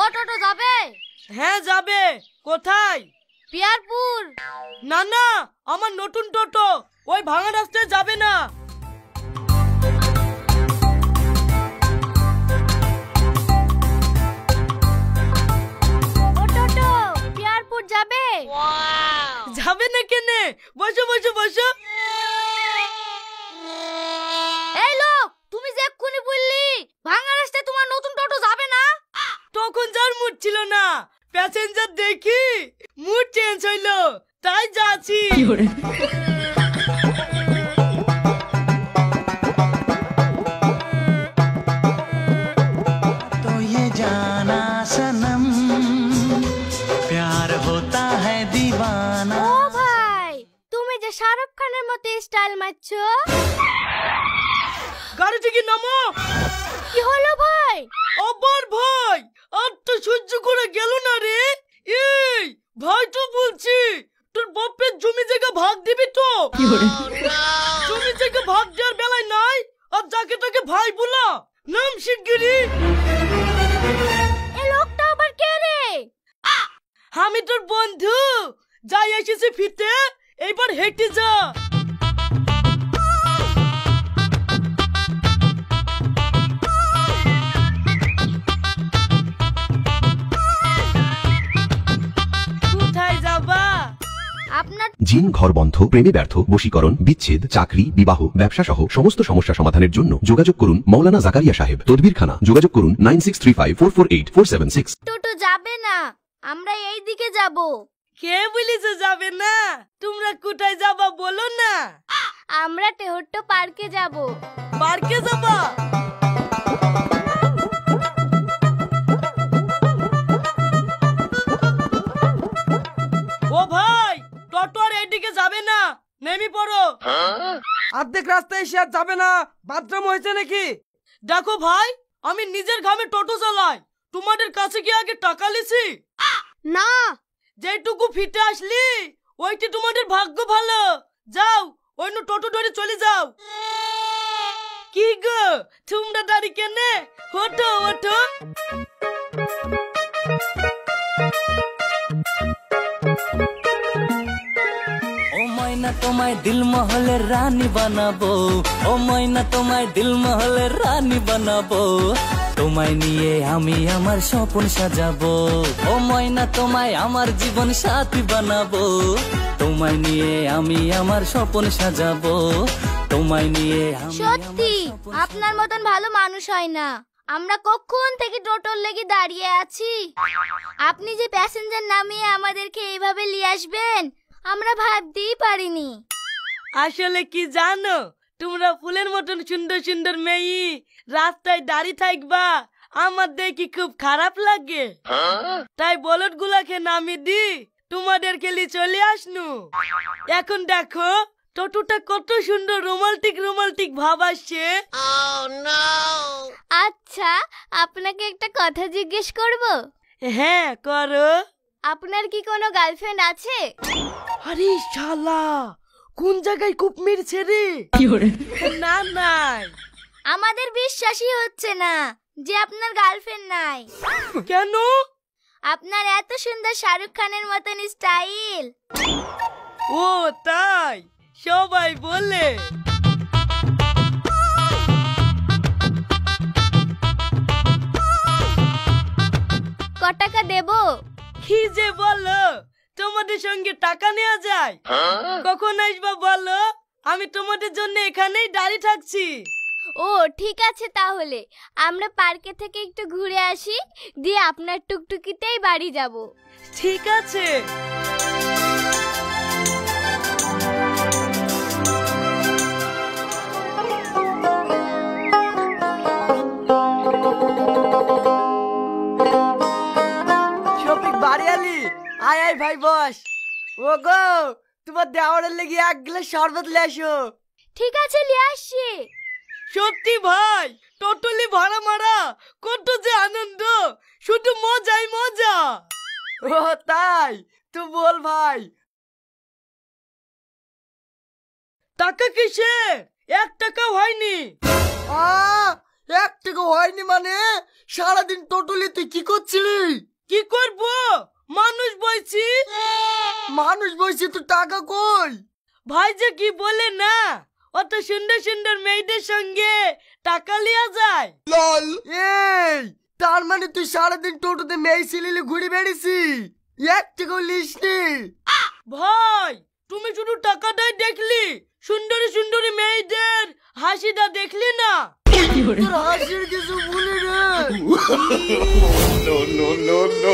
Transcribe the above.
ও টোটো যাবে? হ্যাঁ যাবে। কোথায়? পিয়ারপুর। না না, আমার নতুন টোটো ওই ভাঙা রাস্তায় যাবে না। ও টোটো পিয়ারপুর যাবে? যাবে না কেনে? বসো বসো বসো। এই লোক, তুমি যে এক্ষুনি বললি ভাঙা রাস্তায় তোমার নতুন টোটো যাবে না। তখন যার মুড ছিল না, প্যাসেঞ্জার দেখি মুড চেঞ্জ হইলো, তাই যাচ্ছি। तो ये जाना सनम प्यार होता है दीवाना। ও ভাই, তুমি যে শাহরুখ খানের মতো স্টাইল মারছো। গাড়ি থেকে নামো। কি হলো ভাই? আবার ভাই? আর তো সহ্য করে গেল না রে। এই ভাই তো বলছি, তোর বাপের জমি জায়গা ভাগ দিবি তো? জমি জায়গা ভাগ দেওয়ার বেলায় নাই, আর যাকে তাকে ভাই বলা। নাম শিগগিরি। এই লোকটা আবার কে রে? আমি তোর বন্ধু, যাই এসেছি ফিরতে, এইবার হেঁটে যা। কোথায় যাবা? আপনার জিন, ঘর বন্ধ, প্রেমে ব্যর্থ, বশীকরণ, বিচ্ছেদ, চাকরি, বিবাহ, ব্যবসা সহ সমস্ত সমস্যা সমাধানের জন্য যোগাযোগ করুন মাওলানা জাকারিয়া সাহেব, তদবিরখানা। যোগাযোগ করুন 9635448476। টোটো যাবে না, আমরা এই দিকে যাব। কে বলেছে যাবে না? তোমরা কোথায় যাবা বলো না। আমরা টেহট্ট পার্কে যাব। পার্কে যাবা? ও ভাই, টোটো আর এইদিকে যাবে না, নেমে পড়ো। অর্ধেক রাস্তায় এসে আর যাবে না, বাথরুম হয়েছে নাকি? দেখো ভাই, আমি নিজের ঘামে টোটো চালাই, তোমাদের কাছে কি আগে টাকা লিছি? না, যেটুকু ফিটে আসলি ওইটি তোমাদের ভাগ্য ভালো। যাও, অন্য টোটো ধরে চলে যাও। কি গো, তোমরা দাঁড়ি কেনে? ওঠো ওঠো। ও ময়না তোমায় দিল মহলের রানী বানাবো, ও ময়না তোমায় দিল মহলের রানী বানাবো, তোমায় নিয়ে আমি আমার স্বপ্ন সাজাবো। ও ময়না তোমায় আমার জীবন সাথী বানাবো, তোমায় নিয়ে আমি আমার স্বপ্ন সাজাবো, তোমায় নিয়ে আমি সত্যি আপনার মতন ভালো মানুষ হয় না। আমরা কখন থেকে টোটোর লেগে দাঁড়িয়ে আছি, আপনি যে প্যাসেঞ্জার নামিয়ে আমাদেরকে এইভাবে নিয়ে আসবেন আমরা ভাবতেই পারিনি। আসলে কি জানো, তোমরা ফুলের মতন সুন্দর সুন্দর মেয়ে রাস্তায় দাঁড়িয়ে থাকবা, আমার দেখি খুব খারাপ লাগে। তাই বলদ গুলাকে নামিয়ে দি তোমাদেরকে নিয়ে চলে আসনু। এখন দেখো টোটোটা কত সুন্দর রোমান্টিক রোমান্টিক ভাব আসছে। আচ্ছা, আপনাকে একটা কথা জিজ্ঞেস করব? হ্যাঁ করো। আপনার কি কোনো গার্লফ্রেন্ড আছে? আরে শালা, কোন জায়গায় কূপ মেরেছে রে? না নাই। আমাদের বিশ্বাসই হচ্ছে না যে আপনার গার্লফ্রেন্ড নাই। কেন? আপনার এত সুন্দর শাহরুখ খানের মতন স্টাইল। ও তাই, সবাই বলে। ক টাকা দেব? কি যে বলো, তোমাদের সঙ্গে টাকা নেওয়া যায়? কখন আসবা বলো, আমি তোমাদের জন্য এখানেই দাঁড়িয়ে থাকছি। ও ঠিক আছে, তাহলে আমরা পার্কে থেকে একটু ঘুরে আসি, দিয়ে আপনার টুকটুকিতেই বাড়ি যাব। ঠিক আছে। শফিক বাড়ি আলি? আয় আয় ভাই বস। ও গো, তোমার দেওয়ারের লেগে এক গ্লাস শরবত লে আসো। ঠিক আছে, নিয়ে আসছি। সত্যি ভাই, টোটলি ভাড়া মারা কত যে আনন্দ, শুধু মজাই মজা। ও তাই তো বল ভাই। টাকা কিসে? 1 টাকাও হয়নি। এক টাকা হয়নি মানে? সারাদিন টোটোলে তুই কি করছিলি? কি করব, মানুষ বইছি। মানুষ বলছি তো টাকা কই? ভাই যে কি বলে না, অত সুন্দর সুন্দর মেয়েদের সঙ্গে টাকা লিয়া যায়। এই তার মানে তুই সারাদিন টোটোতে মেয়ে ছেলে ঘুরে বেড়েছি, এক টাকাও লিসনি? ভাই তুমি শুধু টাকাটাই দেখলি, সুন্দরী সুন্দরী মেয়েদের হাসিটা দেখলি না? তোর হাসির কিছু ভুলে রে। no, no, no, no.